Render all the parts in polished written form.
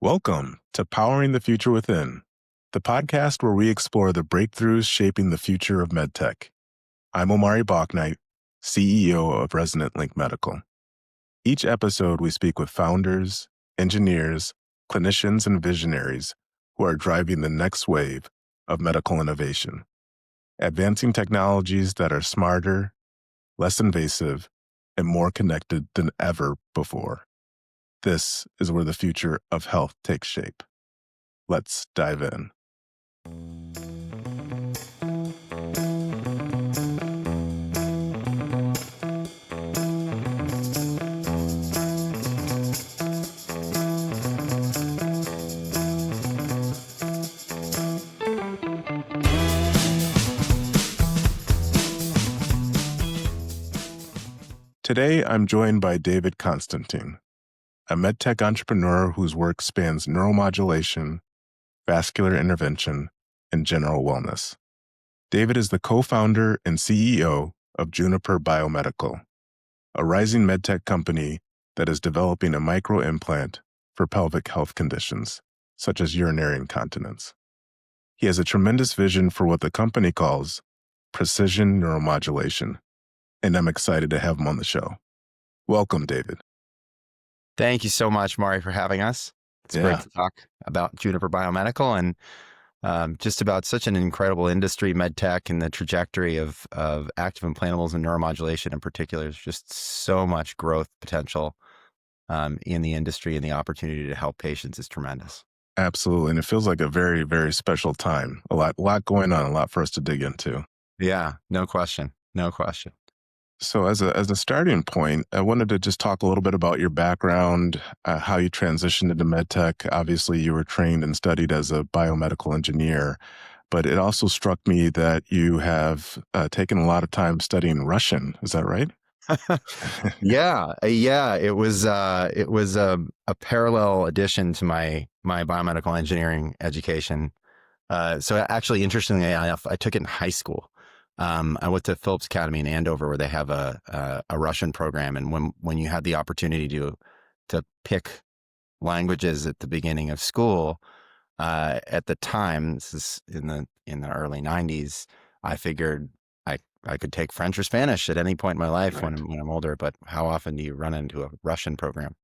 Welcome to Powering the Future Within, the podcast where we explore the breakthroughs shaping the future of MedTech. I'm Omari Bouknight, CEO of Resonant Link Medical. Each episode, we speak with founders, engineers, clinicians, and visionaries who are driving the next wave of medical innovation, advancing technologies that are smarter, less invasive, and more connected than ever before. This is where the future of health takes shape. Let's dive in. Today, I'm joined by David Constantine, a MedTech entrepreneur whose work spans neuromodulation, vascular intervention, and general wellness. David is the co-founder and CEO of Juniper Biomedical, a rising MedTech company that is developing a microimplant for pelvic health conditions, such as urinary incontinence. He has a tremendous vision for what the company calls precision neuromodulation, and I'm excited to have him on the show. Welcome, David. Thank you so much, Mari, for having us. It's great to talk about Juniper Biomedical and just about such an incredible industry, MedTech, and the trajectory of active implantables and neuromodulation in particular. There's just so much growth potential in the industry, and the opportunity to help patients is tremendous. Absolutely. And it feels like a very, very special time. A lot going on, a lot for us to dig into. Yeah, no question. No question. So as a starting point, I wanted to just talk a little bit about your background, how you transitioned into MedTech. Obviously, you were trained and studied as a biomedical engineer, but it also struck me that you have taken a lot of time studying Russian. Is that right? Yeah. It was a parallel addition to my biomedical engineering education. So actually, interestingly enough, I took it in high school. I went to Phillips Academy in Andover, where they have a Russian program. And when you had the opportunity to pick languages at the beginning of school, at the time, this is in the early 90s, I figured I could take French or Spanish at any point in my life. Right. when I'm older. But how often do you run into a Russian program?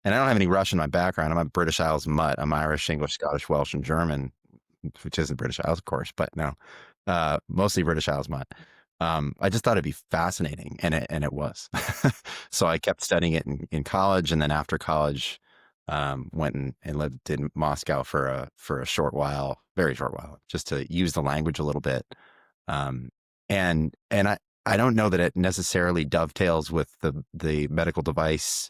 And I don't have any Russian in my background. I'm a British Isles mutt. I'm Irish, English, Scottish, Welsh, and German, which isn't British Isles, of course, but no. Mostly British Isles mutt. I just thought it'd be fascinating, and it was. So I kept studying it in college, and then after college, went and lived in Moscow for a short while, very short while, just to use the language a little bit. And I don't know that it necessarily dovetails with the medical device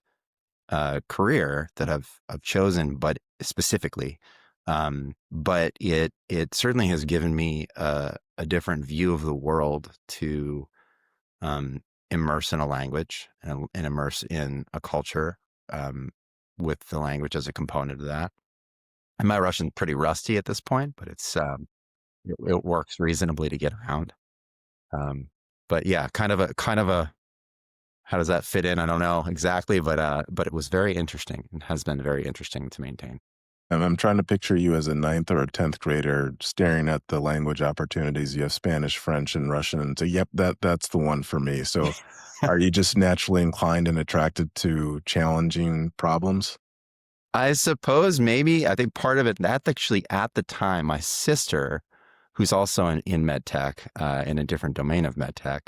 career that I've chosen, but specifically. But it certainly has given me a different view of the world to immerse in a language and immerse in a culture with the language as a component of that. And my Russian's pretty rusty at this point, but it works reasonably to get around. But yeah, kind of a how does that fit in? I don't know exactly, but it was very interesting and has been very interesting to maintain. I'm trying to picture you as a 9th or a 10th grader staring at the language opportunities. You have Spanish, French, and Russian. And so, yep, that's the one for me. So are you just naturally inclined and attracted to challenging problems? I suppose maybe. I think part of it, actually at the time, my sister, who's also in MedTech, in a different domain of MedTech,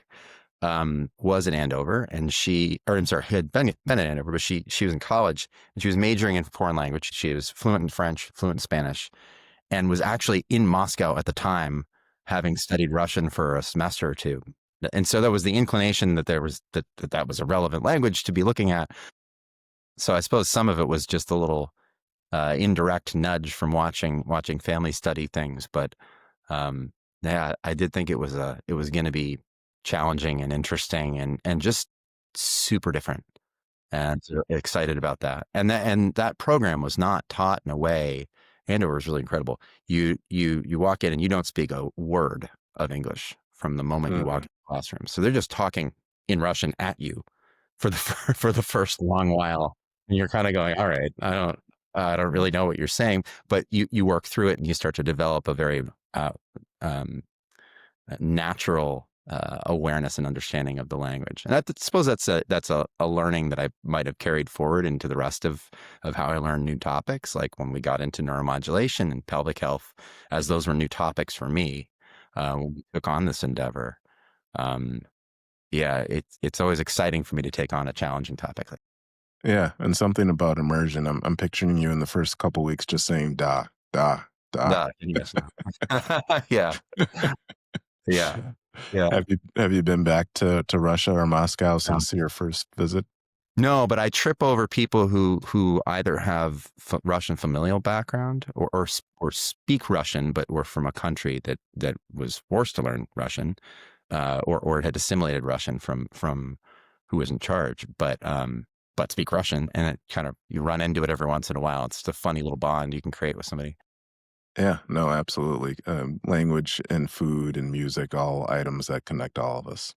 was in Andover, and had been in Andover, but she was in college, and she was majoring in foreign language. She was fluent in French, fluent in Spanish, and was actually in Moscow at the time, having studied Russian for a semester or two. And so there was the inclination that that was a relevant language to be looking at. So I suppose some of it was just a little indirect nudge from watching family study things. But yeah, I did think it was going to be challenging and interesting and just super different, and so excited about that. And that program was not taught in a way. Andover was really incredible. You walk in and you don't speak a word of English from the moment you walk in the classroom. So they're just talking in Russian at you for the first long while, and you're kind of going, all right, I don't really know what you're saying, but you work through it and you start to develop a very uh, um, natural awareness and understanding of the language. And I suppose that's a learning that I might have carried forward into the rest of how I learned new topics. Like when we got into neuromodulation and pelvic health, as those were new topics for me, when we took on this endeavor. Um, yeah, it's always exciting for me to take on a challenging topic. Like Yeah, and something about immersion. I'm picturing you in the first couple weeks just saying da, da, da. that. Yes. Yeah. Yeah. Yeah. Have you been back to Russia or Moscow since your first visit? No, but I trip over people who either have Russian familial background or speak Russian, but were from a country that was forced to learn Russian, or had assimilated Russian from who was in charge, but speak Russian, and it kind of you run into it every once in a while. It's just a funny little bond you can create with somebody. Yeah, no, absolutely. Language and food and music, all items that connect all of us.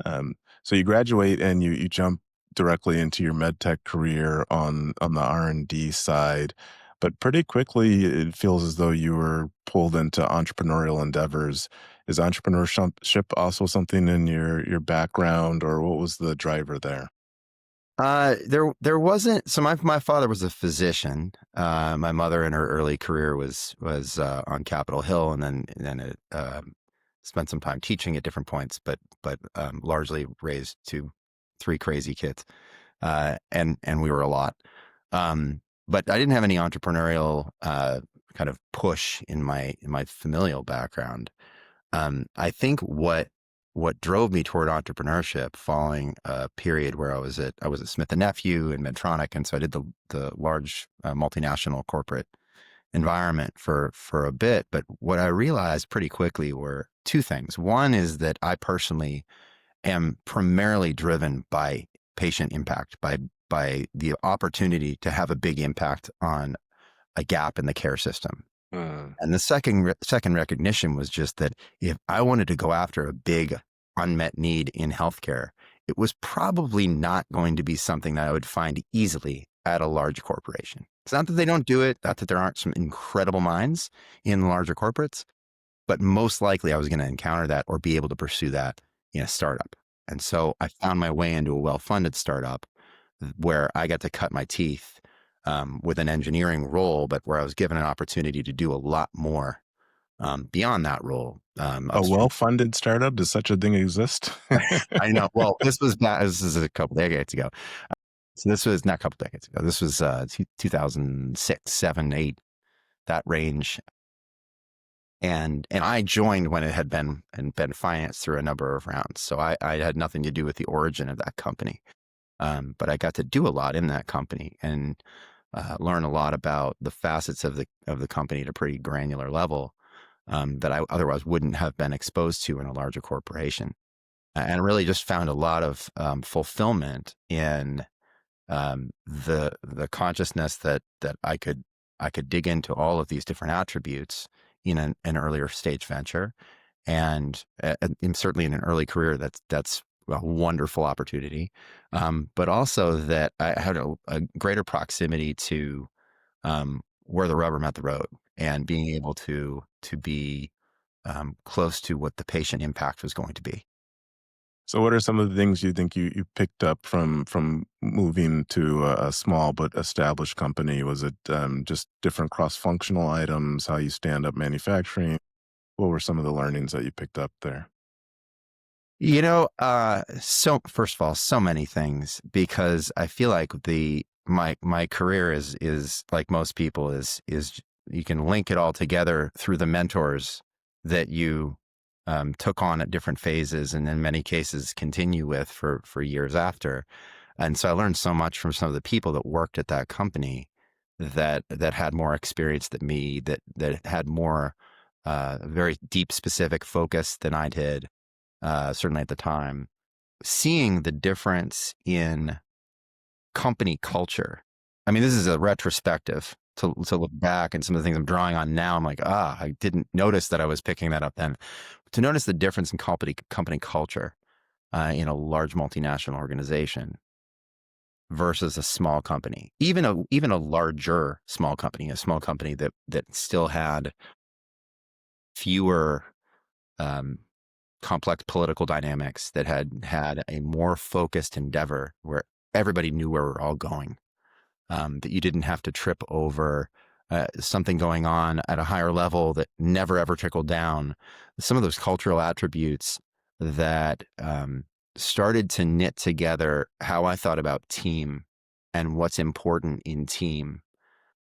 Um, so you graduate and you jump directly into your med tech career on the R&D side, but pretty quickly it feels as though you were pulled into entrepreneurial endeavors. Is entrepreneurship also something in your background, or what was the driver there? There wasn't. So my father was a physician. My mother in her early career was on Capitol Hill, and then spent some time teaching at different points, but largely raised three crazy kids, and we were a lot. But I didn't have any entrepreneurial kind of push in my familial background. I think what drove me toward entrepreneurship, following a period where I was at Smith and Nephew and Medtronic, and so I did the large multinational corporate environment for a bit. But what I realized pretty quickly were two things. One is that I personally am primarily driven by patient impact, by the opportunity to have a big impact on a gap in the care system. Mm. And the second recognition was just that if I wanted to go after a big unmet need in healthcare, it was probably not going to be something that I would find easily at a large corporation. It's not that they don't do it, not that there aren't some incredible minds in larger corporates, but most likely I was going to encounter that or be able to pursue that in a startup. And so I found my way into a well-funded startup where I got to cut my teeth with an engineering role, but where I was given an opportunity to do a lot more beyond that role. A well-funded startup? Does such a thing exist? I know. Well, this is a couple decades ago. So this was not a couple decades ago. This was 2006, 7, 8, that range. And I joined when it had been financed through a number of rounds. So I had nothing to do with the origin of that company. But I got to do a lot in that company and learn a lot about the facets of the company at a pretty granular level that I otherwise wouldn't have been exposed to in a larger corporation, and really just found a lot of fulfillment in the consciousness that I could dig into all of these different attributes in an earlier stage venture, and certainly in an early career. That's a wonderful opportunity, but also that I had a greater proximity to where the rubber met the road, and being able to be close to what the patient impact was going to be. So what are some of the things you think you picked up from moving to a small but established company? Was it just different cross-functional items, how you stand up manufacturing? What were some of the learnings that you picked up there? So first of all, so many things, because I feel like my career is like most people is you can link it all together through the mentors that you took on at different phases, and in many cases continue with for years after. And so I learned so much from some of the people that worked at that company that had more experience than me, that had more very deep specific focus than I did, certainly at the time. Seeing the difference in company culture. I mean, this is a retrospective to look back, and some of the things I'm drawing on now, I'm like, I didn't notice that I was picking that up then. To notice the difference in company culture in a large multinational organization. versus a small company, even a larger small company, a small company that still had fewer complex political dynamics, that had a more focused endeavor where everybody knew where we're all going, that you didn't have to trip over something going on at a higher level that never ever trickled down. Some of those cultural attributes that started to knit together how I thought about team and what's important in team,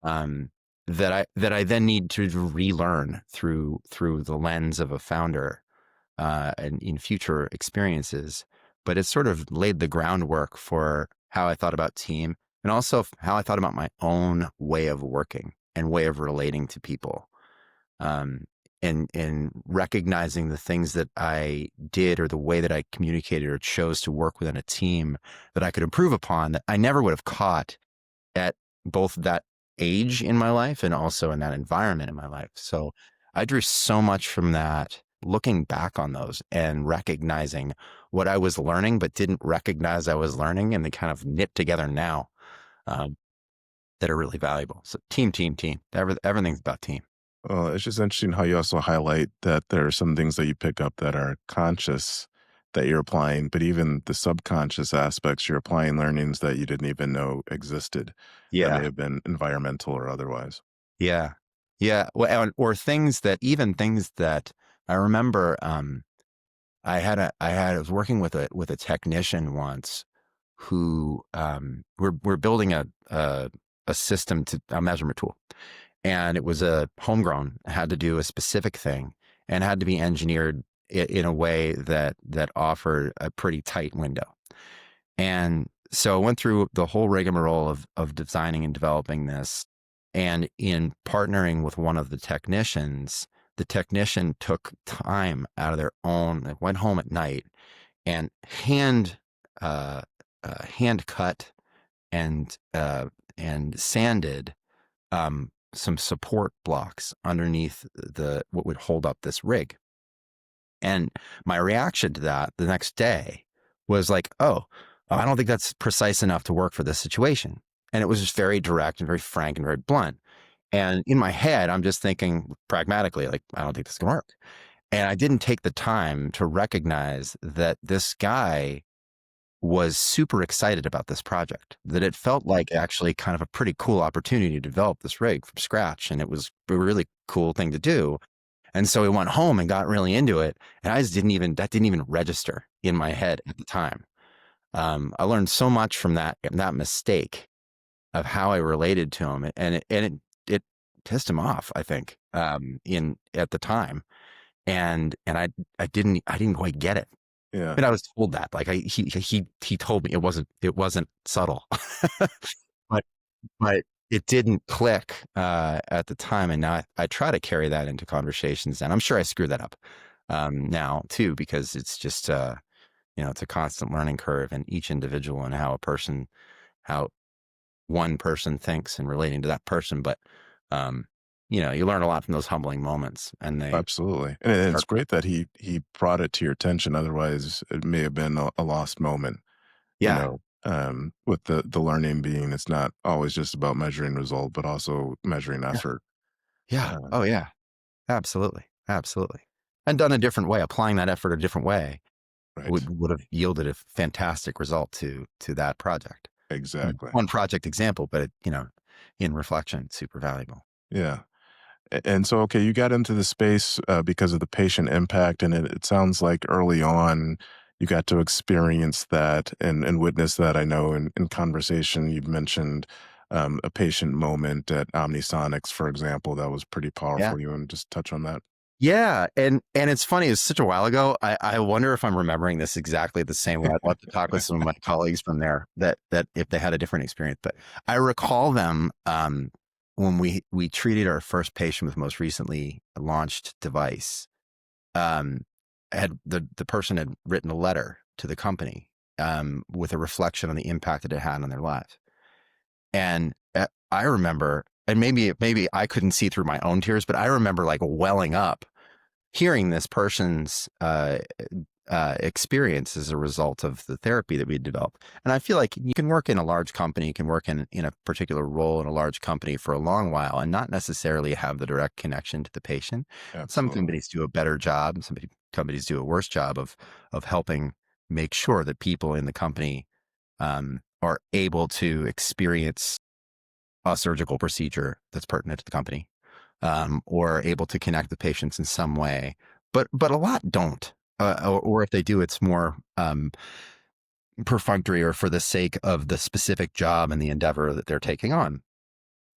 um, that I then need to relearn through the lens of a founder and in future experiences. But it sort of laid the groundwork for how I thought about team, and also how I thought about my own way of working and way of relating to people. Um, and recognizing the things that I did, or the way that I communicated or chose to work within a team, that I could improve upon, that I never would have caught at both that age in my life and also in that environment in my life. So I drew so much from that, looking back on those and recognizing what I was learning, but didn't recognize I was learning, and they kind of knit together now, um, that are really valuable. So team. Everything's about team. Well, it's just interesting how you also highlight that there are some things that you pick up that are conscious that you're applying, but even the subconscious aspects, you're applying learnings that you didn't even know existed that may Yeah. have been environmental or otherwise. Yeah. Yeah. Well, or things that I remember, I was working with a technician once who, we're building a system, to a measurement tool, and it was a homegrown, had to do a specific thing, and had to be engineered in a way that offered a pretty tight window. And so I went through the whole rigmarole of designing and developing this. And in partnering with one of the technician took time out of their own, they went home at night and uh, hand cut and sanded some support blocks underneath the what would hold up this rig. And my reaction to that the next day was like, oh, I don't think that's precise enough to work for this situation. And it was just very direct and very frank and very blunt. And in my head, I'm just thinking pragmatically, like, I don't think this can work. And I didn't take the time to recognize that this guy was super excited about this project, that it felt like actually kind of a pretty cool opportunity to develop this rig from scratch. And it was a really cool thing to do. And so we went home and got really into it. And that didn't even register in my head at the time. I learned so much from that mistake of how I related to him, and it pissed him off, I think, at the time. And I didn't quite get it. Yeah. And I was told that, like, he told me it wasn't subtle, but but it didn't click at the time. And now I try to carry that into conversations, and I'm sure I screw that up now too, because it's just it's a constant learning curve, and each individual, and how one person thinks and relating to that person. But you learn a lot from those humbling moments, and they Absolutely. And it's great that he brought it to your attention. Otherwise, it may have been a lost moment, yeah, with the learning being it's not always just about measuring result, but also measuring yeah, effort. yeah, Uh, oh yeah, absolutely, and done a different way, applying that effort a different way right. would have yielded a fantastic result to that project. Exactly. One project example, but in reflection, super valuable. Yeah. And so, okay, you got into the space because of the patient impact, and it sounds like early on you got to experience that and witness that. I know in conversation you've mentioned a patient moment at Omnisonics, for example, that was pretty Yeah. powerful. You want to just touch on that? Yeah, and it's funny, it's such a while ago. I wonder if I'm remembering this exactly the same way. I'd love to talk with some of my colleagues from there, that if they had a different experience. But I recall them, when we treated our first patient with most recently launched device. Um, had the person had written a letter to the company with a reflection on the impact that it had on their lives. And I remember, and maybe I couldn't see through my own tears, but I remember like welling up hearing this person's experience as a result of the therapy that we developed. And I feel like you can work in a large company, you can work in a particular role in a large company for a long while and not necessarily have the direct connection to the patient. Some Absolutely. companies do a better job, and some companies do a worse job of helping make sure that people in the company are able to experience a surgical procedure that's pertinent to the company, or able to connect with patients in some way. But a lot don't, or if they do, it's more perfunctory or for the sake of the specific job and the endeavor that they're taking on.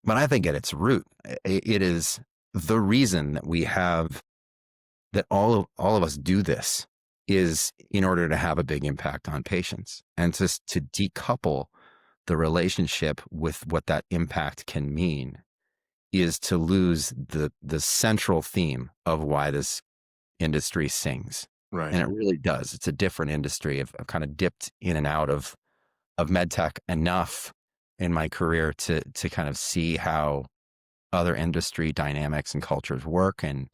But I think at its root, it is the reason that we have that all of us do this is in order to have a big impact on patients, and to decouple the relationship with what that impact can mean is to lose the central theme of why this industry sings. Right. And it really does. It's a different industry. I've kind of dipped in and out of MedTech enough in my career to kind of see how other industry dynamics and cultures work. And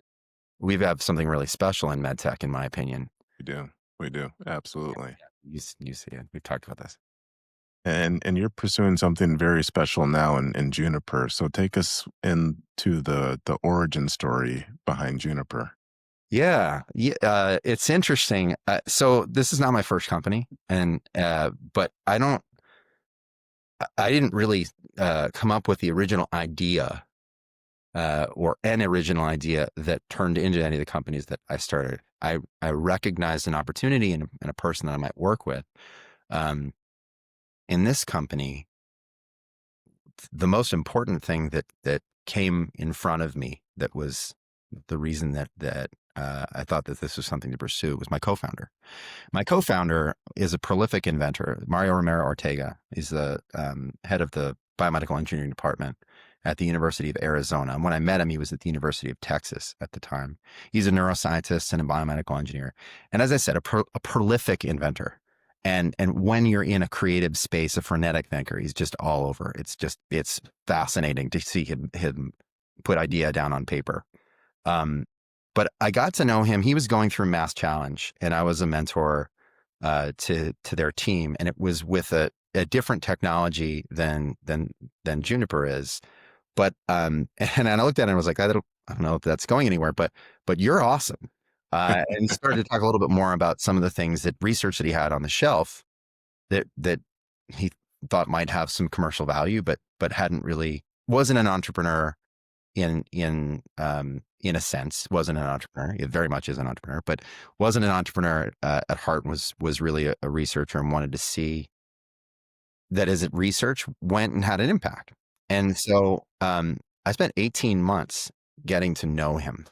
we have something really special in MedTech, in my opinion. We do. We do. Absolutely. You see it. We've talked about this. And you're pursuing something very special now in Juniper. So take us into the origin story behind Juniper. Yeah, it's interesting. So this is not my first company, and but I didn't really come up with the original idea or an original idea that turned into any of the companies that I started. I recognized an opportunity in a person that I might work with. In this company, the most important thing that came in front of me that was the reason that I thought that this was something to pursue was my co-founder. My co-founder is a prolific inventor, Mario Romero Ortega. He's the head of the biomedical engineering department at the University of Arizona. And when I met him, he was at the University of Texas at the time. He's a neuroscientist and a biomedical engineer. And as I said, a prolific inventor. And when you're in a creative space, a frenetic thinker, he's just all over. It's fascinating to see him put idea down on paper. But I got to know him. He was going through Mass Challenge, and I was a mentor to their team, and it was with a different technology than Juniper is. But and I looked at it and was like, I don't know if that's going anywhere, but you're awesome. And he started to talk a little bit more about some of the things that research that he had on the shelf that he thought might have some commercial value, but wasn't an entrepreneur in a sense, wasn't an entrepreneur. It very much is an entrepreneur, but wasn't an entrepreneur at heart, was really a researcher and wanted to see that as it research went and had an impact. And so I spent 18 months getting to know him.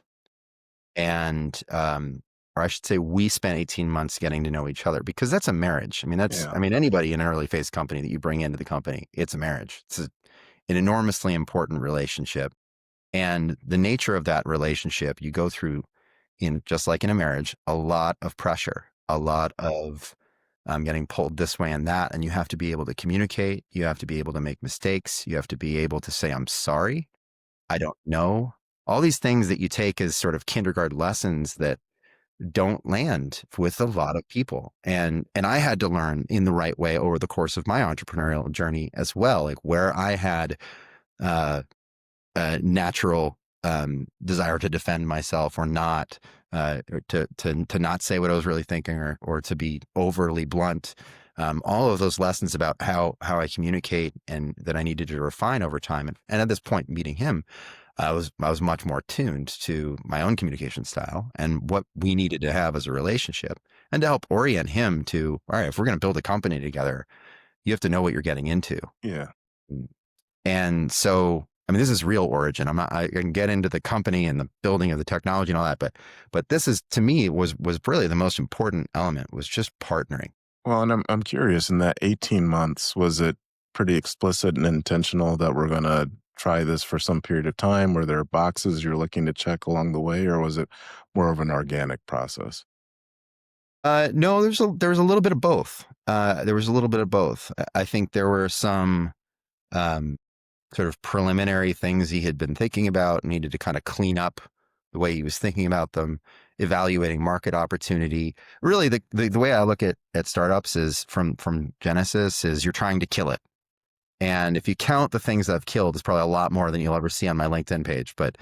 And or I should say we spent 18 months getting to know each other, because that's a marriage. I mean, anybody in an early phase company that you bring into the company, it's a marriage. It's an enormously important relationship. And the nature of that relationship, you go through, just like in a marriage, a lot of pressure, a lot of getting pulled this way and that. And you have to be able to communicate. You have to be able to make mistakes. You have to be able to say, I'm sorry, I don't know. All these things that you take as sort of kindergarten lessons that don't land with a lot of people. And I had to learn in the right way over the course of my entrepreneurial journey as well, like where I had a natural desire to defend myself or not, or to not say what I was really thinking, or to be overly blunt. All of those lessons about how I communicate and that I needed to refine over time. And at this point, meeting him, I was much more tuned to my own communication style and what we needed to have as a relationship, and to help orient him to, all right, if we're going to build a company together, you have to know what you're getting into. Yeah. And so, I mean, this is real origin. I can get into the company and the building of the technology and all that, but this is, to me, was really the most important element, was just partnering. Well, and I'm curious, in that 18 months, was it pretty explicit and intentional that we're going to try this for some period of time? Were there boxes you're looking to check along the way, or was it more of an organic process? No, there was a little bit of both. There was a little bit of both. I think there were some sort of preliminary things he had been thinking about, needed to kind of clean up the way he was thinking about them. evaluating market opportunity. Really, the way I look at startups is from Genesis is you're trying to kill it. And if you count the things that I've killed, it's probably a lot more than you'll ever see on my LinkedIn page. But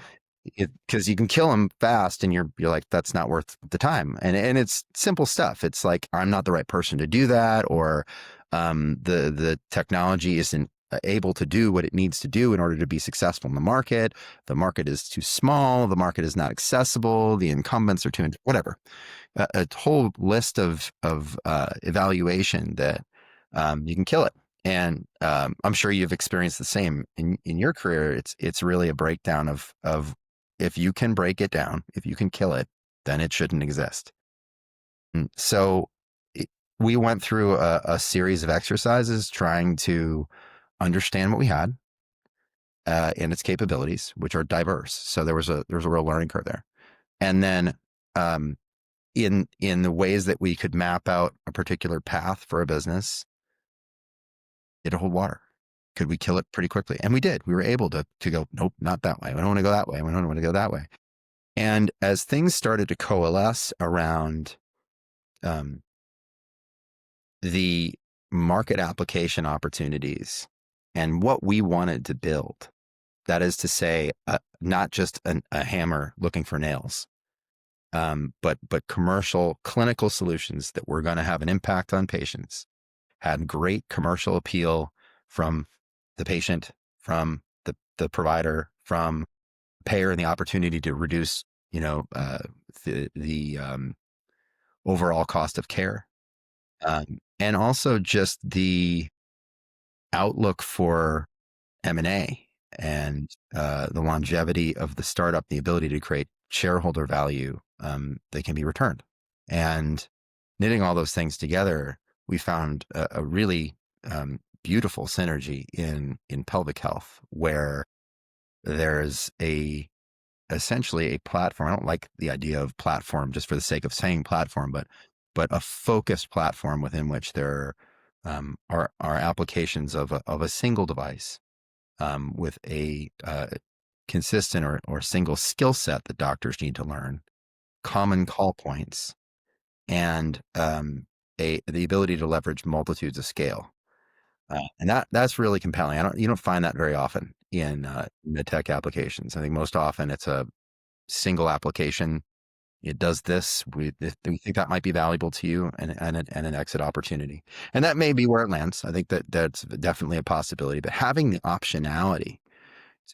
because you can kill them fast, and you're like, that's not worth the time. And it's simple stuff. It's like, I'm not the right person to do that, or the technology isn't able to do what it needs to do in order to be successful in the market. The market is too small. The market is not accessible. The incumbents are too, whatever. A whole list of evaluation that you can kill it. And I'm sure you've experienced the same in your career. It's really a breakdown of if you can break it down, if you can kill it, then it shouldn't exist. And so we went through a series of exercises trying to understand what we had and its capabilities, which are diverse. So there was a real learning curve there. And then in the ways that we could map out a particular path for a business, did it hold water? Could we kill it pretty quickly? And we did. We were able to go, nope, not that way. We don't want to go that way. We don't want to go that way. And as things started to coalesce around the market application opportunities and what we wanted to build, that is to say, not just a hammer looking for nails, but commercial clinical solutions that were going to have an impact on patients, had great commercial appeal from the patient, from the provider, from payer, and the opportunity to reduce, the overall cost of care, and also just the outlook for M&A and the longevity of the startup, the ability to create shareholder value that can be returned. And knitting all those things together, we found a really beautiful synergy in pelvic health, where there's essentially a platform. I don't like the idea of platform just for the sake of saying platform, but a focused platform within which there are applications of a single device with a consistent or single skill set that doctors need to learn, common call points, and the ability to leverage multitudes of scale. And that's really compelling. You don't find that very often in MedTech applications. I think most often it's a single application. It does this. We think that might be valuable to you, and an exit opportunity. And that may be where it lands. I think that's definitely a possibility. But having the optionality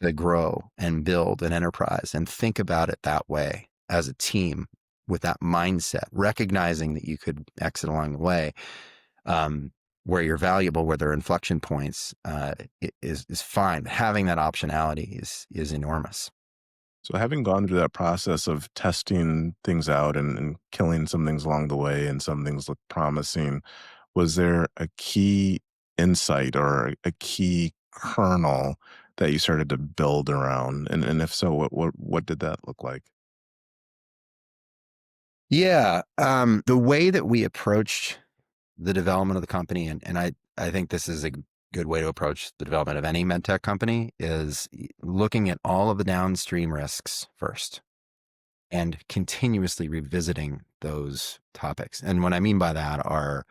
to grow and build an enterprise and think about it that way as a team with that mindset, recognizing that you could exit along the way, where you're valuable, where there are inflection points, is fine. Having that optionality is enormous. So having gone through that process of testing things out and killing some things along the way and some things look promising, was there a key insight or a key kernel that you started to build around? And if so, what did that look like? Yeah. The way that we approached the development of the company, and I think this is a good way to approach the development of any medtech company, is looking at all of the downstream risks first and continuously revisiting those topics. And what I mean by that are,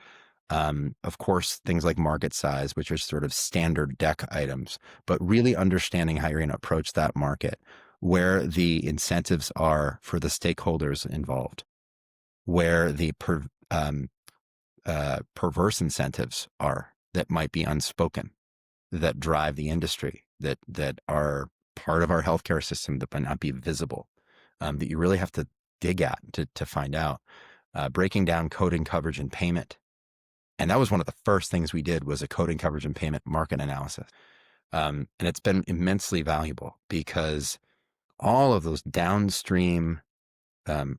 of course, things like market size, which are sort of standard deck items, but really understanding how you're going to approach that market, where the incentives are for the stakeholders involved, where the perverse incentives are that might be unspoken, that drive the industry, that are part of our healthcare system that might not be visible, that you really have to dig at to find out. Breaking down coding, coverage, and payment. And that was one of the first things we did, was a coding, coverage, and payment market analysis. And it's been immensely valuable, because all of those downstream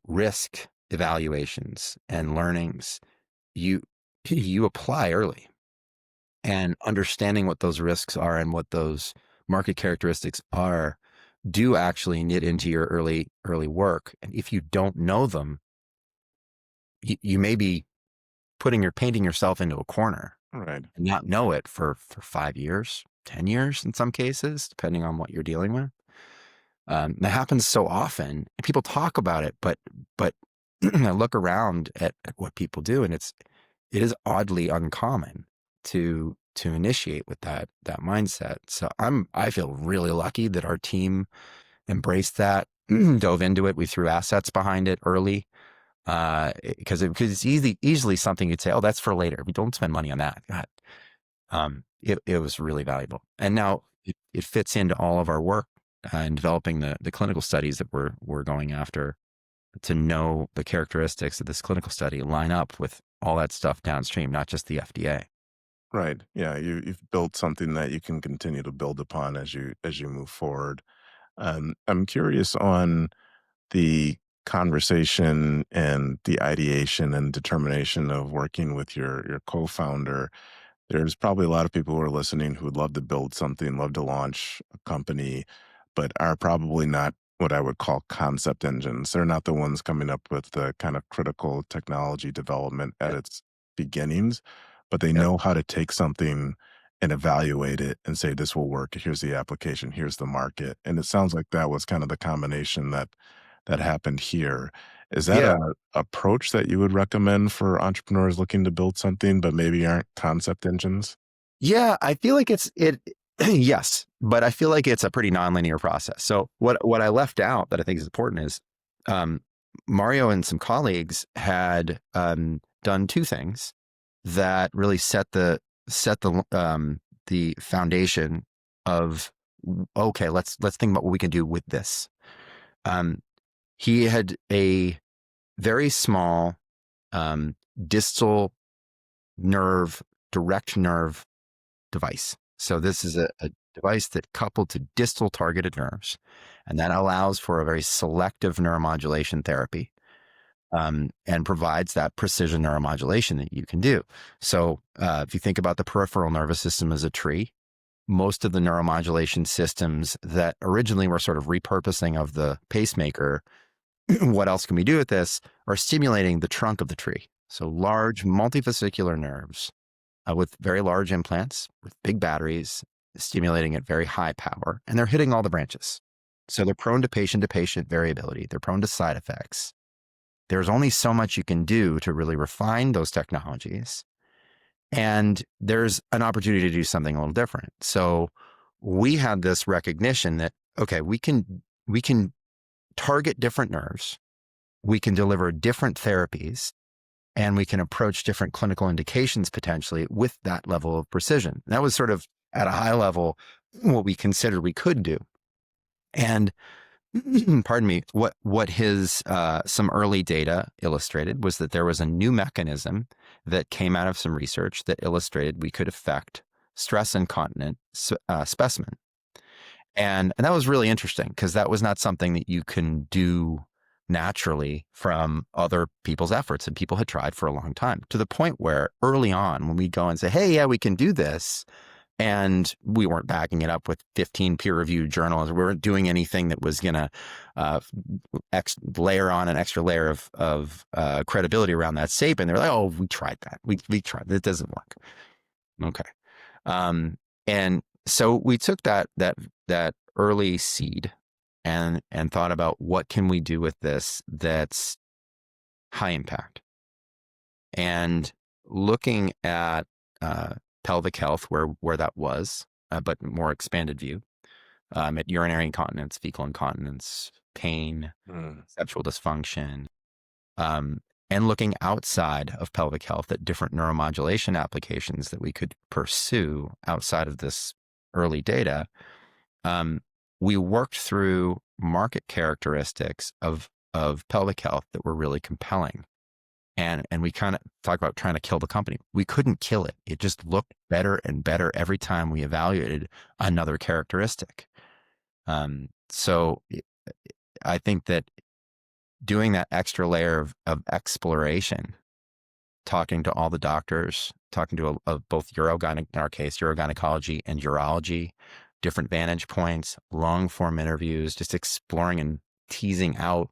risk evaluations and learnings, you apply early, and understanding what those risks are and what those market characteristics are do actually knit into your early work. And if you don't know them, you may be painting yourself into a corner, Right. and not know it for 5 years, 10 years in some cases, depending on what you're dealing with. That happens so often. And people talk about it, but I look around at what people do, and it is oddly uncommon to initiate with that mindset. So I feel really lucky that our team embraced that, dove into it. We threw assets behind it early, because it's easily something you'd say, oh, that's for later. We don't spend money on that. God. It was really valuable, and now it fits into all of our work in developing the clinical studies that we're going after, to know the characteristics of this clinical study line up with all that stuff downstream, not just the FDA. Right. Yeah. You've built something that you can continue to build upon as you move forward. I'm curious on the conversation and the ideation and determination of working with your co-founder. There's probably a lot of people who are listening who would love to build something, love to launch a company, but are probably not what I would call concept engines. They're not the ones coming up with the kind of critical technology development at Yep. its beginnings, but they Yep. know how to take something and evaluate it and say, this will work. Here's the application. Here's the market. And it sounds like that was kind of the combination that happened here. Is that Yeah. a approach that you would recommend for entrepreneurs looking to build something, but maybe aren't concept engines? Yeah, I feel like yes, but I feel like it's a pretty nonlinear process. So what I left out that I think is important is, um, Mario and some colleagues had done two things that really set the foundation of, okay, let's think about what we can do with this. Um, he had a very small distal nerve, direct nerve device. So this is a device that coupled to distal targeted nerves, and that allows for a very selective neuromodulation therapy, and provides that precision neuromodulation that you can do. So if you think about the peripheral nervous system as a tree, most of the neuromodulation systems that originally were sort of repurposing of the pacemaker, what else can we do with this, are stimulating the trunk of the tree. So large multivesicular nerves, with very large implants, with big batteries, stimulating at very high power, and they're hitting all the branches. So they're prone to patient variability. They're prone to side effects. There's only so much you can do to really refine those technologies. And there's an opportunity to do something a little different. So we had this recognition that, okay, we can target different nerves, we can deliver different therapies, and we can approach different clinical indications potentially with that level of precision. That was sort of at a high level what we considered we could do. And pardon me, what his some early data illustrated was that there was a new mechanism that came out of some research that illustrated we could affect stress incontinent specimen. And that was really interesting, because that was not something that you can do naturally from other people's efforts, and people had tried for a long time, to the point where early on, when we go and say, hey, yeah, we can do this, and we weren't backing it up with 15 peer-reviewed journals, we weren't doing anything that was going to layer on an extra layer of credibility around that statement. They're like, oh, we tried that. We tried. It doesn't work. Okay. And so we took that early seed and thought about, what can we do with this that's high impact? And looking at pelvic health, where that was, but more expanded view, at urinary incontinence, fecal incontinence, pain, Mm. sexual dysfunction, and looking outside of pelvic health at different neuromodulation applications that we could pursue outside of this early data. We worked through market characteristics of pelvic health that were really compelling. And we kind of talk about trying to kill the company. We couldn't kill it. It just looked better and better every time we evaluated another characteristic. So I think that doing that extra layer of exploration, talking to all the doctors, talking to both in our case, urogynecology and urology, different vantage points, long form interviews, just exploring and teasing out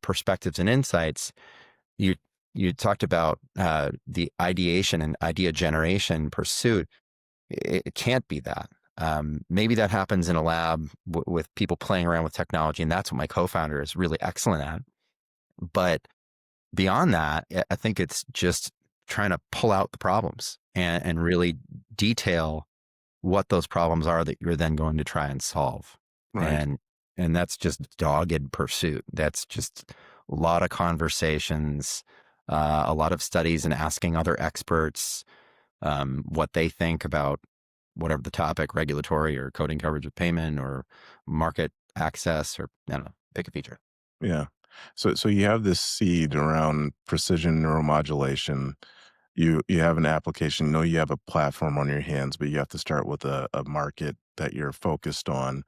perspectives and insights. You talked about the ideation and idea generation pursuit. It can't be that. Maybe that happens in a lab with people playing around with technology, and that's what my co-founder is really excellent at. But beyond that, I think it's just trying to pull out the problems and really detail what those problems are that you're then going to try and solve. Right. And that's just dogged pursuit. That's just a lot of conversations, a lot of studies, and asking other experts what they think about whatever the topic, regulatory or coding coverage of payment or market access, or I don't know, pick a feature. Yeah. So you have this seed around precision neuromodulation. You have an application. You know, you have a platform on your hands, but you have to start with a market that you're focused on,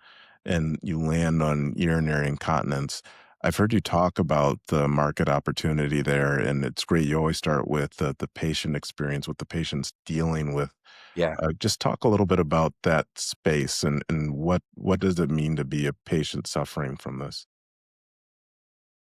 and you land on urinary incontinence. I've heard you talk about the market opportunity there, and it's great. You always start with the patient experience, what the patient's dealing with. Yeah. Just talk a little bit about that space and what does it mean to be a patient suffering from this?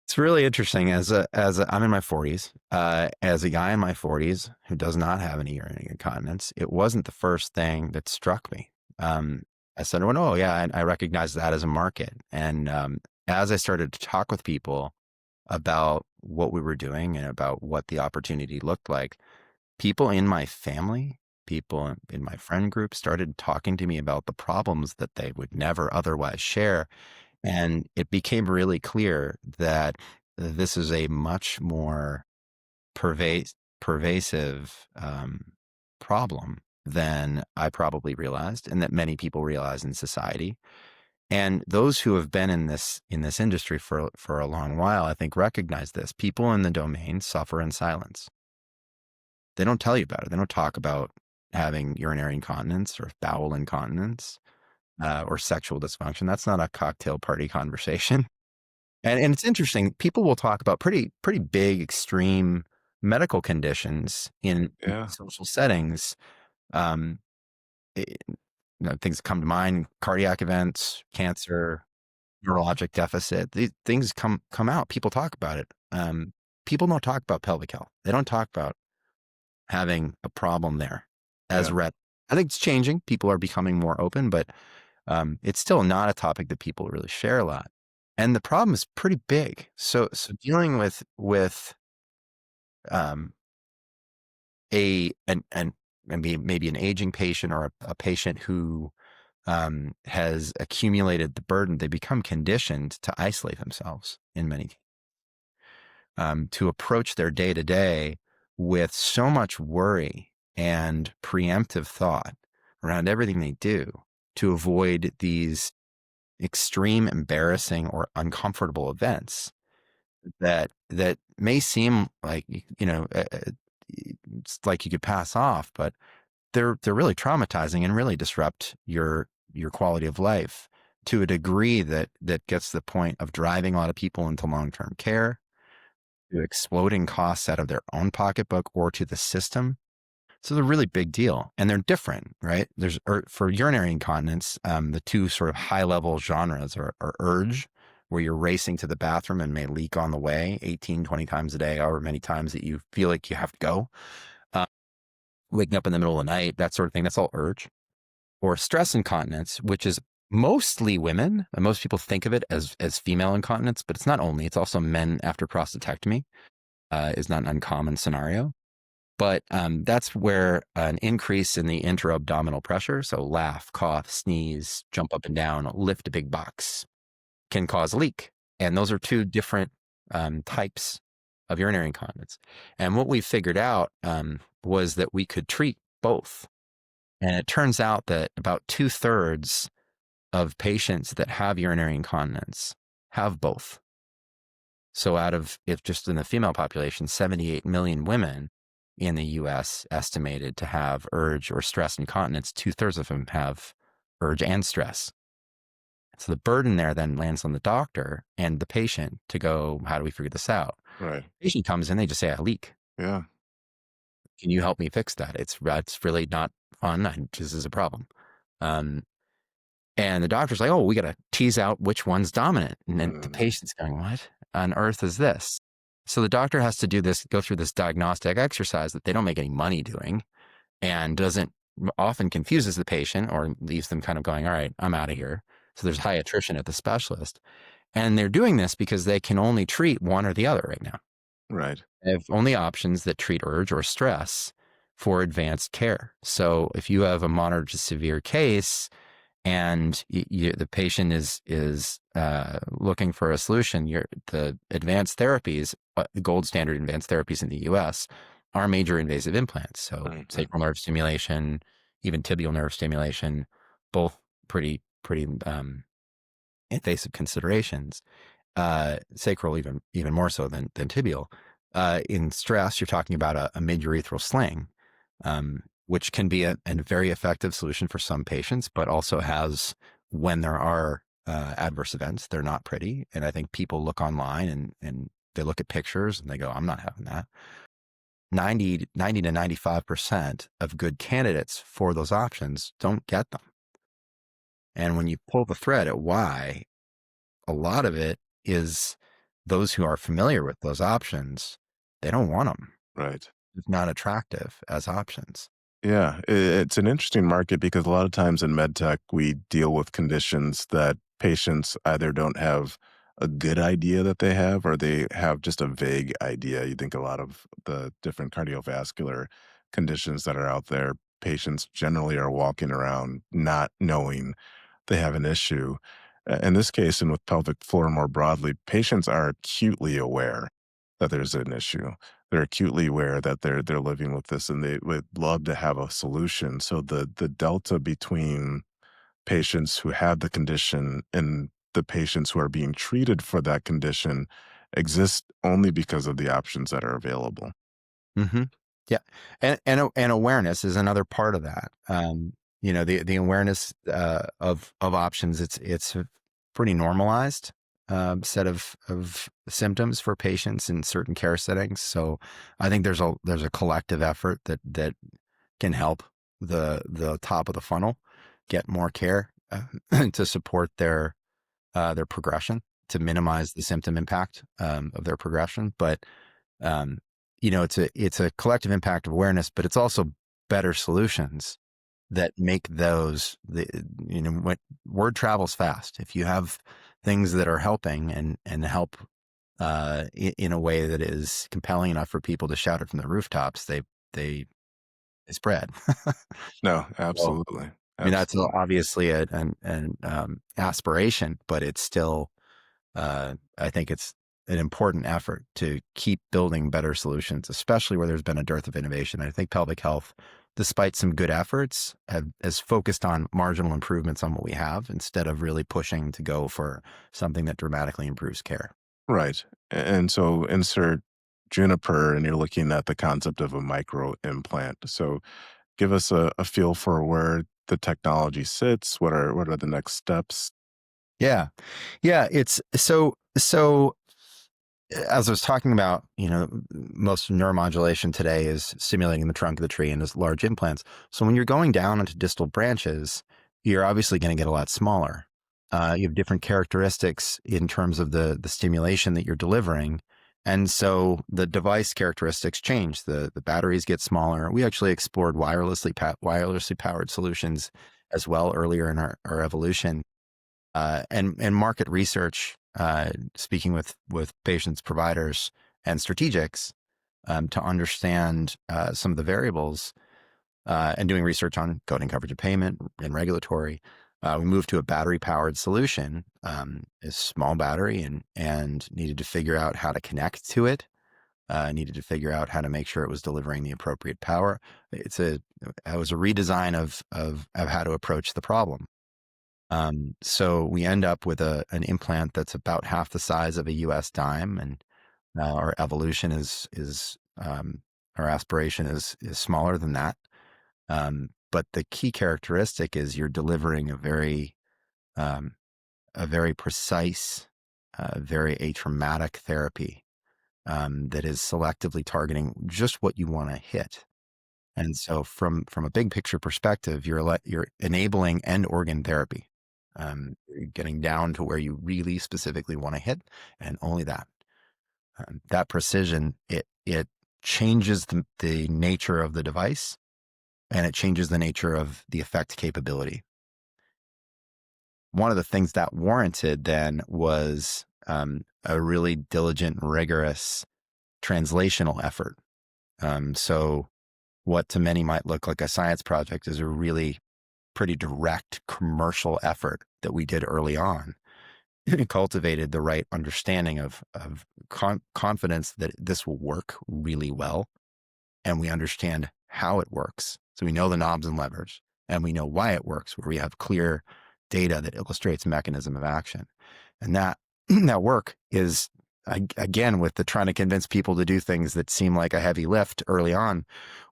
It's really interesting. I'm in my 40s. As a guy in my 40s who does not have any urinary incontinence, it wasn't the first thing that struck me. I said, "Well, oh yeah, I recognize that as a market." And as I started to talk with people about what we were doing and about what the opportunity looked like, people in my family, people in my friend group started talking to me about the problems that they would never otherwise share. And it became really clear that this is a much more pervasive problem than I probably realized, and that many people realize in society. And those who have been in this industry for a long while, I think, recognize this. People in the domain suffer in silence. They don't tell you about it. They don't talk about having urinary incontinence or bowel incontinence or sexual dysfunction. That's not a cocktail party conversation. And it's interesting. People will talk about pretty big, extreme medical conditions in Yeah. social settings. Um, it, things that come to mind: cardiac events, cancer, neurologic deficit. These things come out. People talk about it. People don't talk about pelvic health. They don't talk about having a problem there as Yeah. red. I think it's changing. People are becoming more open, but it's still not a topic that people really share a lot. And the problem is pretty big. So dealing with um, an maybe an aging patient or a patient who has accumulated the burden, they become conditioned to isolate themselves in many to approach their day to day with so much worry and preemptive thought around everything they do to avoid these extreme, embarrassing, or uncomfortable events that may seem like it's like you could pass off, but they're really traumatizing and really disrupt your quality of life to a degree that gets to the point of driving a lot of people into long-term care, to exploding costs out of their own pocketbook or to the system. So they're a really big deal, and they're different, right? For urinary incontinence, the two sort of high-level genres are urge, where you're racing to the bathroom and may leak on the way 18, 20 times a day, however many times that you feel like you have to go. Uh, Waking up in the middle of the night, that sort of thing, that's all urge. Or stress incontinence, which is mostly women, and most people think of it as female incontinence, but it's not only, it's also men after prostatectomy, is not an uncommon scenario. But that's where an increase in the intra-abdominal pressure, so laugh, cough, sneeze, jump up and down, lift a big box, can cause a leak. And those are two different types of urinary incontinence. And what we figured out was that we could treat both. And it turns out that about 2/3 of patients that have urinary incontinence have both. So if just in the female population, 78 million women in the US estimated to have urge or stress incontinence, 2/3 of them have urge and stress. So the burden there then lands on the doctor and the patient to go, how do we figure this out? Right. The patient comes in, they just say, I leak. Yeah. Can you help me fix that? It's really not fun. This is a problem. Um, and the doctor's like, oh, we got to tease out which one's dominant. And then the Mm, patient's going, what on earth is this? So the doctor has to go through this diagnostic exercise that they don't make any money doing and doesn't often confuses the patient or leaves them kind of going, all right, I'm out of here. So there's high attrition at the specialist. And they're doing this because they can only treat one or the other right now. Right. They have only options that treat urge or stress for advanced care. So if you have a moderate to severe case and the patient is looking for a solution, the advanced therapies, the gold standard advanced therapies in the U.S. are major invasive implants. So Right. Right. sacral nerve stimulation, even tibial nerve stimulation, both pretty invasive considerations. Sacral even more so than tibial. In stress, you're talking about a mid-urethral sling, which can be a very effective solution for some patients, but also has, when there are adverse events, they're not pretty. And I think people look online and they look at pictures and they go, I'm not having that. 90 to 95% of good candidates for those options don't get them. And when you pull the thread at why, a lot of it is those who are familiar with those options, they don't want them. Right. It's not attractive as options. Yeah, it's an interesting market because a lot of times in medtech, we deal with conditions that patients either don't have a good idea that they have or they have just a vague idea. You think a lot of the different cardiovascular conditions that are out there, patients generally are walking around not knowing they have an issue. In this case, and with pelvic floor more broadly, patients are acutely aware that there's an issue. They're acutely aware that they're living with this, and they would love to have a solution. So the delta between patients who have the condition and the patients who are being treated for that condition exists only because of the options that are available. Hmm. Yeah, and awareness is another part of that. The awareness of options. It's a pretty normalized set of symptoms for patients in certain care settings. So I think there's a collective effort that can help the top of the funnel get more care to support their progression, to minimize the symptom impact of their progression. But um, it's a collective impact of awareness, but it's also better solutions that make when word travels fast. If you have things that are helping and help in a way that is compelling enough for people to shout it from the rooftops, they spread. No, So, absolutely, I mean, that's absolutely. obviously an aspiration, but it's still, I think it's an important effort to keep building better solutions, especially where there's been a dearth of innovation. I think pelvic health, despite some good efforts, has focused on marginal improvements on what we have instead of really pushing to go for something that dramatically improves care. Right. And so insert Juniper, and you're looking at the concept of a micro implant. So give us a feel for where the technology sits. What are the next steps? Yeah. Yeah. It's so as I was talking about, most neuromodulation today is stimulating the trunk of the tree and is large implants. So when you're going down into distal branches, you're obviously going to get a lot smaller. You have different characteristics in terms of the stimulation that you're delivering. And so the device characteristics change. The batteries get smaller. We actually explored wirelessly powered solutions as well earlier in our evolution. And market research, speaking with patients, providers, and strategics to understand some of the variables, and doing research on coding, coverage of payment, and regulatory. We moved to a battery-powered solution, a small battery, and needed to figure out how to connect to it. Needed to figure out how to make sure it was delivering the appropriate power. It was a redesign of how to approach the problem. So we end up with an implant that's about half the size of a US dime, and our evolution our aspiration is smaller than that. But the key characteristic is you're delivering um, a very precise, very atraumatic therapy that is selectively targeting just what you want to hit. And so from a big picture perspective, you're enabling end organ therapy. You're getting down to where you really specifically want to hit, and only that. That precision, it changes the nature of the device, and it changes the nature of the effect capability. One of the things that warranted then was a really diligent, rigorous translational effort. So what to many might look like a science project is a really pretty direct commercial effort that we did early on. It cultivated the right understanding of confidence that this will work really well, and we understand how it works. So we know the knobs and levers, and we know why it works, where we have clear data that illustrates mechanism of action. And that that work is, again, with the trying to convince people to do things that seem like a heavy lift early on.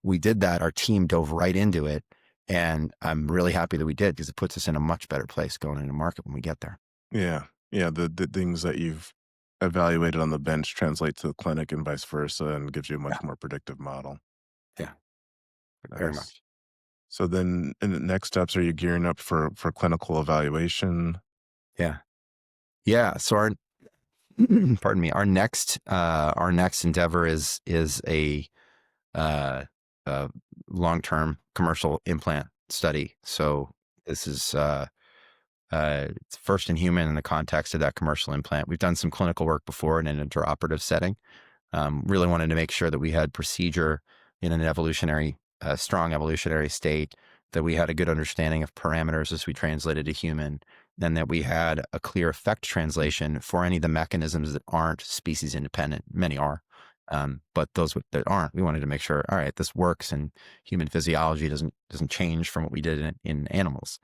We did that. Our team dove right into it. And I'm really happy that we did, because it puts us in a much better place going into market when we get there. Yeah. Yeah. The things that you've evaluated on the bench translate to the clinic and vice versa and gives you a Yeah. much more predictive model. Yeah. Very Nice. much. So then in the next steps, are you gearing up for clinical evaluation? Yeah. Yeah. So our, pardon me, our next endeavor is uh, a long-term commercial implant study. So this is, it's first in human in the context of that commercial implant. We've done some clinical work before in an interoperative setting. Really wanted to make sure that we had procedure in an strong evolutionary state, that we had a good understanding of parameters as we translated to human, and that we had a clear effect translation for any of the mechanisms that aren't species independent. Many are, but those that aren't, we wanted to make sure, all right, this works, and human physiology doesn't change from what we did in animals.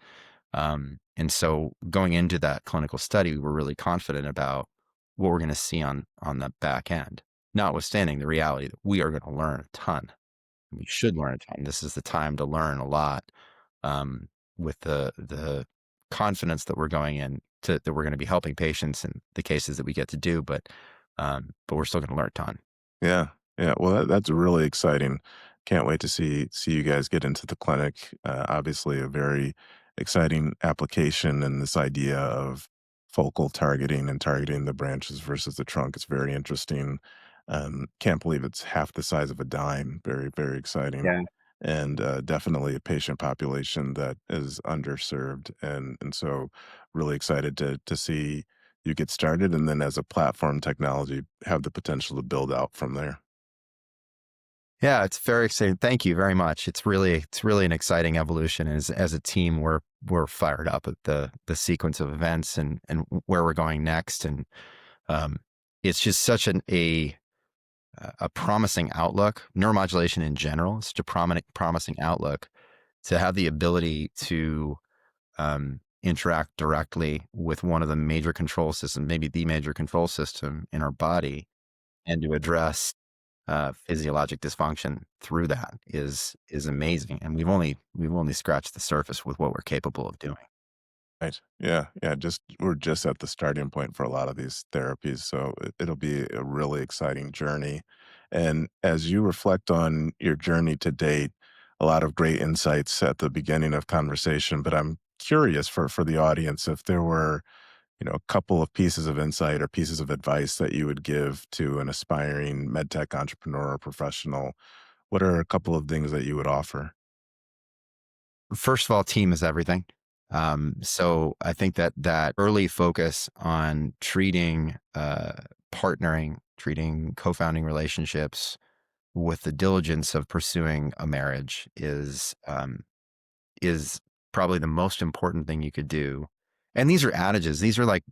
And so going into that clinical study, we were really confident about what we're going to see on the back end, notwithstanding the reality that we are going to learn a ton. We should learn a ton. This is the time to learn a lot, with the confidence that we're going in to, that we're going to be helping patients in the cases that we get to do, but we're still going to learn a ton. Yeah. Yeah. Well, that's really exciting. Can't wait to see you guys get into the clinic. Obviously, a very exciting application, and this idea of focal targeting and targeting the branches versus the trunk is very interesting. Can't believe it's half the size of a dime. Very, very exciting, Yeah. and definitely a patient population that is underserved, and so really excited to see you get started, and then as a platform technology, have the potential to build out from there. Yeah, it's very exciting. Thank you very much. It's really an exciting evolution. As a team, we're fired up at the sequence of events and where we're going next. And um, it's just such a promising outlook. Neuromodulation in general is such a promising outlook, to have the ability to interact directly with one of the major control systems, maybe the major control system in our body, and to address physiologic dysfunction through that is amazing. And we've only scratched the surface with what we're capable of doing. Right. Yeah. Yeah. We're just at the starting point for a lot of these therapies. So it'll be a really exciting journey. And as you reflect on your journey to date, a lot of great insights at the beginning of conversation, but I'm curious for the audience if there were, a couple of pieces of insight or pieces of advice that you would give to an aspiring medtech entrepreneur or professional. What are a couple of things that you would offer? First of all, team is everything. So I think that early focus on partnering, treating co-founding relationships with the diligence of pursuing a marriage is probably the most important thing you could do. And these are adages. These are like,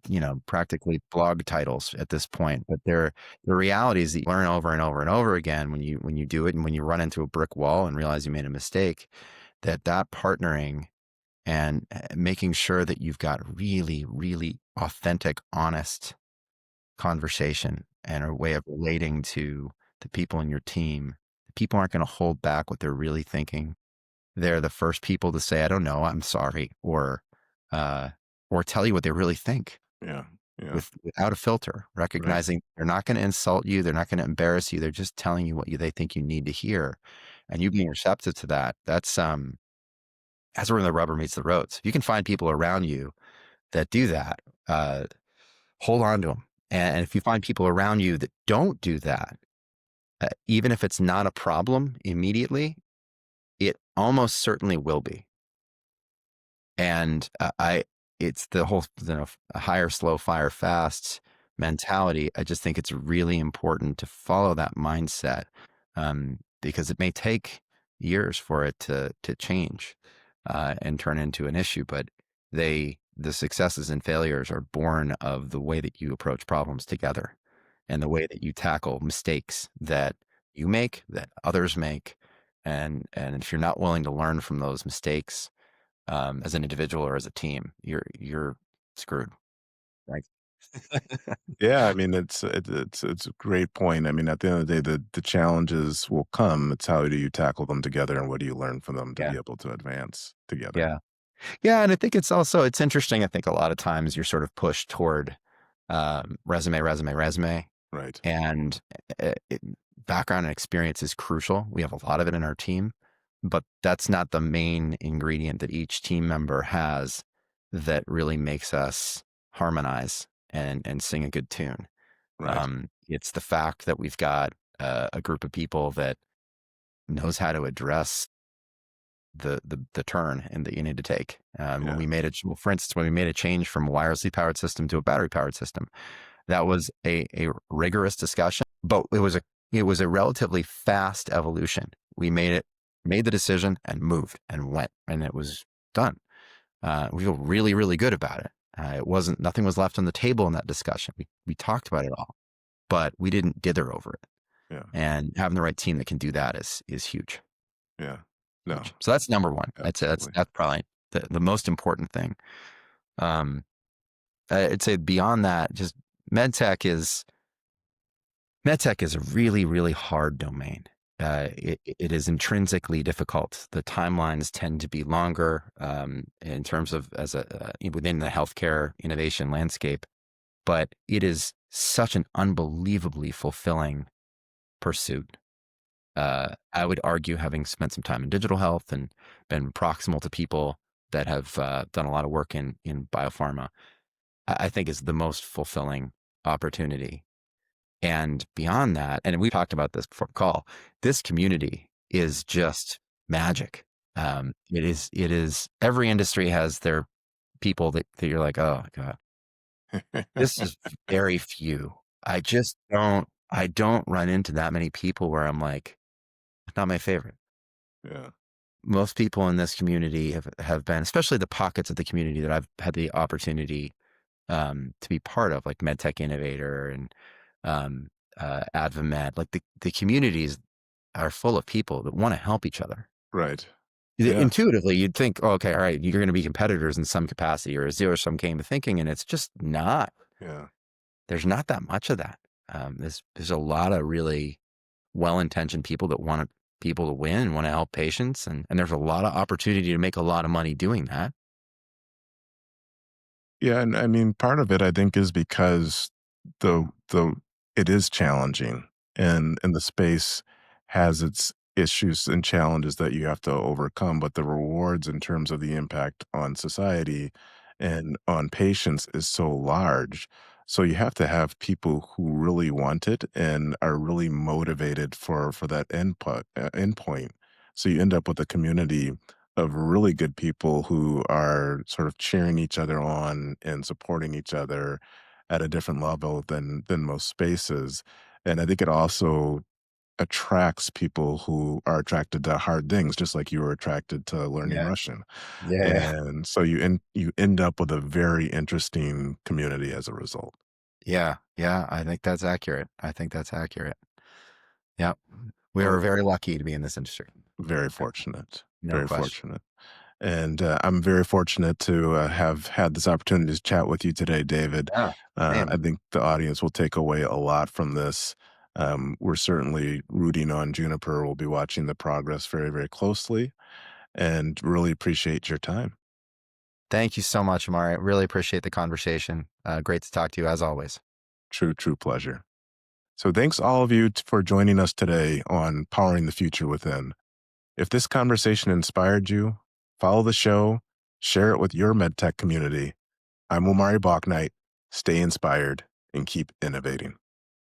practically blog titles at this point, but they're the realities that you learn over and over and over again when you do it, and when you run into a brick wall and realize you made a mistake, that partnering and making sure that you've got really, really authentic, honest conversation and a way of relating to the people in your team. The people aren't going to hold back what they're really thinking. They're the first people to say, "I don't know, I'm sorry," uh, or tell you what they really think, Yeah. Yeah. without a filter, Right. recognizing they're not going to insult you, they're not going to embarrass you, they're just telling you what they think you need to hear, and you being receptive to that. That's where the rubber meets the road. So if you can find people around you that do that, uh, hold on to them. And if you find people around you that don't do that, even if it's not a problem immediately, It almost certainly will be. And it's the whole, hire slow, fire fast mentality. I just think it's really important to follow that mindset, because it may take years for it to change and turn into an issue. But the successes and failures are born of the way that you approach problems together, and the way that you tackle mistakes that you make, that others make, and if you're not willing to learn from those mistakes, as an individual or as a team, you're screwed. Right. Yeah, I mean, it's a great point. I mean, at the end of the day, the challenges will come. It's how do you tackle them together, and what do you learn from them to Yeah. be able to advance together? Yeah. Yeah. And I think it's interesting. I think a lot of times you're sort of pushed toward resume, resume, resume. Right. And background and experience is crucial. We have a lot of it in our team, but that's not the main ingredient that each team member has that really makes us harmonize and sing a good tune. Right. It's the fact that we've got a group of people that knows how to address the turn and that you need to take. When Yeah. we made it, well, for instance, when we made a change from a wirelessly powered system to a battery powered system, that was a rigorous discussion, but it was a relatively fast evolution. We made the decision and moved and went, and it was done. We feel really, really good about it. Nothing was left on the table in that discussion. We talked about it all, but we didn't dither over it. Yeah. And having the right team that can do that is huge. Yeah. No, Huge. So that's number one. absolutely. That's probably the most important thing. Um, I'd say beyond that, just medtech is medtech is a really, really hard domain. It is intrinsically difficult. The timelines tend to be longer in terms of within the healthcare innovation landscape, but it is such an unbelievably fulfilling pursuit. I would argue, having spent some time in digital health and been proximal to people that have done a lot of work in biopharma, I think is the most fulfilling opportunity. And beyond that, and we talked about this before the call, this community is just magic. It is every industry has their people that you're like, oh God, this is very few. I don't run into that many people where I'm like, not my favorite. Yeah. Most people in this community have been, especially the pockets of the community that I've had the opportunity to be part of, like MedTech Innovator and um, Advamed. Like the communities are full of people that want to help each other. Right. Yeah. Intuitively, you'd think, oh, okay, all right, you're going to be competitors in some capacity or a zero-sum game of thinking, and it's just not. Yeah. There's not that much of that. There's a lot of really well-intentioned people that want people to win and want to help patients, and there's a lot of opportunity to make a lot of money doing that. Yeah, and I mean, part of it, I think, is because the it is challenging, and the space has its issues and challenges that you have to overcome, but the rewards in terms of the impact on society and on patients is so large. So you have to have people who really want it and are really motivated for that endpoint. So you end up with a community of really good people who are sort of cheering each other on and supporting each other at a different level than most spaces. And I think it also attracts people who are attracted to hard things, just like you were attracted to learning Yeah. Russian. Yeah. And so you end up with a very interesting community as a result. Yeah. Yeah. I think that's accurate. I think that's accurate. Yeah. We are Well, very lucky to be in this industry. very fortunate, No very question. fortunate. And I'm very fortunate to have had this opportunity to chat with you today, David. Yeah. I Same. think the audience will take away a lot from this. We're certainly rooting on Juniper. We'll be watching the progress very, very closely and really appreciate your time. Thank you so much, Amari. Really appreciate the conversation. Great to talk to you as always. True, true pleasure. So thanks all of you for joining us today on Powering the Future Within. If this conversation inspired you, follow the show, share it with your MedTech community. I'm Omari Bouknight. Stay inspired and keep innovating.